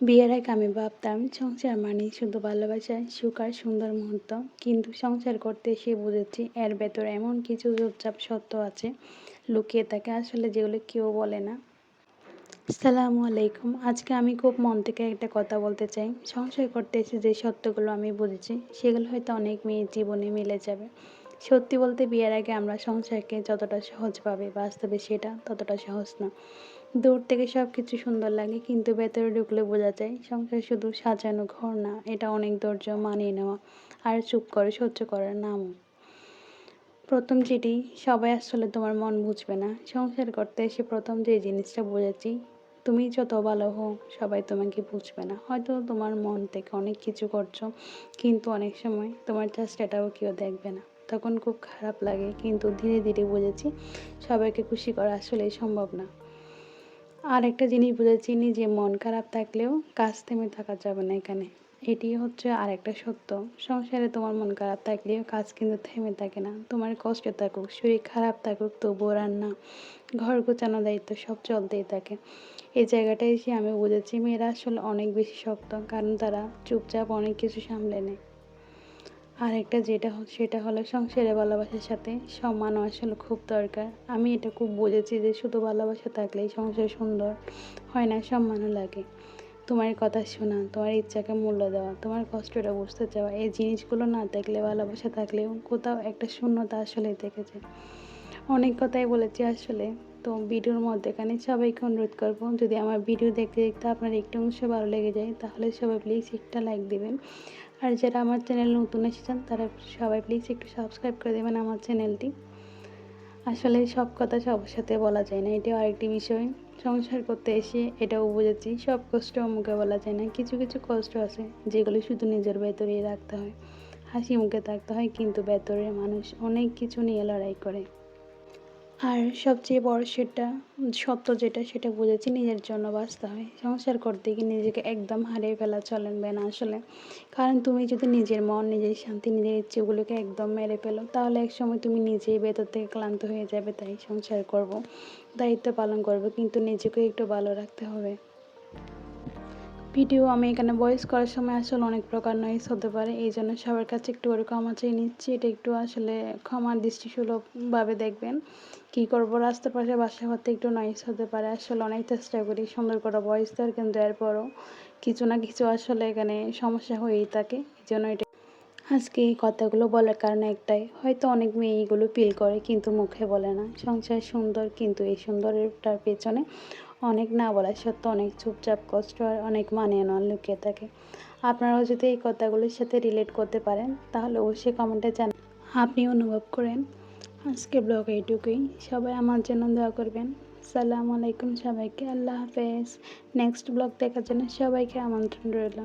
বিয়ের আগে আমি ভাবতাম সংসার মানেই শুধু ভালোবাসা, সুখ আর সুন্দর মুহূর্ত। কিন্তু সংসার করতে এসে বুঝেছি এর ভেতরে এমন কিছু চুপচাপ সত্য আছে লুকিয়ে থাকে আসলে যেগুলো কেউ বলে না। আসসালামু আলাইকুম। আজকে আমি খুব মন থেকে একটা কথা বলতে চাই। সংসার করতে এসে যে সত্যগুলো আমি বুঝেছি সেগুলো হয়তো অনেক মেয়ের জীবনে মিলে যাবে। সত্যি বলতে বিয়ের আগে আমরা সংসারকে যতটা সহজ ভাবে বাস্তবে সেটা ততটা সহজ না। দূর থেকে সব কিছু সুন্দর লাগে কিন্তু ভেতরে ঢুকলে বোঝা যায় সংসার শুধু সাজানো ঘর না, এটা অনেক ধৈর্য, মানিয়ে নেওয়া আর চুপ করে সহ্য করার নাম। প্রথম যেটি, সবাই আসলে তোমার মন বুঝবে না। সংসার করতে এসে প্রথম যে জিনিসটা বুঝেছি, তুমি যত ভালো হও সবাই তোমাকে বুঝবে না। হয়তো তোমার মন থেকে অনেক কিছু করছো কিন্তু অনেক সময় তোমার চেষ্টাটাও কেউ দেখবে না। তখন খুব খারাপ লাগে কিন্তু ধীরে ধীরে বুঝেছি সবাইকে খুশি করা আসলেই সম্ভব না। আর একটা জিনিস বুঝেছি, নিজে মন খারাপ থাকলেও কাজ থেমে থাকা যাবে না এখানে। এটি হচ্ছে আরেকটা সত্য। সংসারে তোমার মন খারাপ থাকলেও কাজ কিন্তু থেমে থাকে না। তোমার কষ্ট থাকুক, শরীর খারাপ থাকুক, তবুও রান্না, ঘর গোছানো, দায়িত্ব সব চলতেই থাকে। এই জায়গাটায় এসে আমি বুঝেছি মেয়েরা আসলে অনেক বেশি শক্ত, কারণ তারা চুপচাপ অনেক কিছু সামলে নেয়। আরেকটা সেটা হলো সংসারে ভালোবাসার সাথে সম্মানও আসলে খুব দরকার। আমি এটা খুব বুঝেছি যে শুধু ভালোবাসা থাকলেই সংসার সুন্দর হয় না, সম্মানও লাগে। তোমার কথা শোনা, তোমার ইচ্ছাকে মূল্য দেওয়া, তোমার কষ্টটা বুঝতে চাওয়া, এই জিনিসগুলো না থাকলে, ভালোবাসা থাকলেও কোথাও একটা শূন্যতা আসলেই থেকে যায়। অনেক কথাই বলেছি আসলে। তো ভিডিওর মধ্যেখানে সবাইকে অনুরোধ করব, যদি আমার ভিডিও দেখতে দেখতে আপনার একটু অংশ ভালো লেগে যায় তাহলে সবাই প্লিজ একটা লাইক দিবেন। আর যারা আমার চ্যানেল নতুন এসেছেন তারা সবাই প্লিজ একটু সাবস্ক্রাইব করে দেবেন আমার চ্যানেলটি। আসলে সব কথা সবার সাথে বলা যায় না, এটাও আরেকটি বিষয়। সংসার করতে এসে এটাও বুঝেছি সব কষ্ট মুখে বলা যায় না। কিছু কিছু কষ্ট আছে যেগুলো শুধু নিজের ভেতরেই রাখতে হয়। হাসি মুখে থাকতে হয় কিন্তু ভেতরে মানুষ অনেক কিছু নিয়ে লড়াই করে। আর সবচেয়ে বড় সত্য সেটা বুঝেছি নিজের জন্য বাঁচতে হয়। সংসার করতে গিয়ে নিজেকে একদম হারিয়ে ফেলা চলবে না আসলে। কারণ তুমি যদি নিজের মন, নিজের শান্তি, নিজের ইচ্ছেগুলোকে একদম মেরে ফেলো তাহলে একসময় তুমি নিজেই ভেতর থেকে ক্লান্ত হয়ে যাবে। তাই সংসার করব, দায়িত্ব পালন করব, কিন্তু নিজেকে একটু ভালো রাখতে হবে। ভিডিও আমি এখানে ভয়েস করার সময় আসলে অনেক প্রকার নয়েজ হতে পারে, এই জন্য সবার কাছে একটু করে ক্ষমা চেয়ে নিচ্ছি। এটা একটু আসলে ক্ষমার দৃষ্টিসুলভভাবে দেখবেন। কী করবো, রাস্তার পাশে বাসা করতে একটু নয়েজ হতে পারে। আসলে অনেক চেষ্টা করি সুন্দর করে ভয়েস দেওয়ার, কিন্তু এরপরও কিছু না কিছু আসলে এখানে সমস্যা হয়েই থাকে। এই জন্য এটা আজকে এই কথাগুলো বলার কারণ একটাই, হয়তো অনেক মেয়ে এগুলো ফিল করে কিন্তু মুখে বলে না। সংসার সুন্দর কিন্তু এই সুন্দরটার পেছনে অনেক না বলা সত্ত্বেও অনেক চুপচাপ কষ্ট আর অনেক মানিয়ে নেওয়া লুকিয়ে থাকে। আপনারাও যদি এই কথাগুলোর সাথে রিলেট করতে পারেন তাহলে অবশ্যই কমেন্টে জানান আপনি অনুভব করেন। আজকে ব্লগ এইটুকুই। সবাই আমার জন্য দোয়া করবেন। আসসালামু আলাইকুম সবাইকে, আল্লাহ হাফেজ। নেক্সট ব্লগ দেখার জন্য সবাইকে আমন্ত্রণ রইল।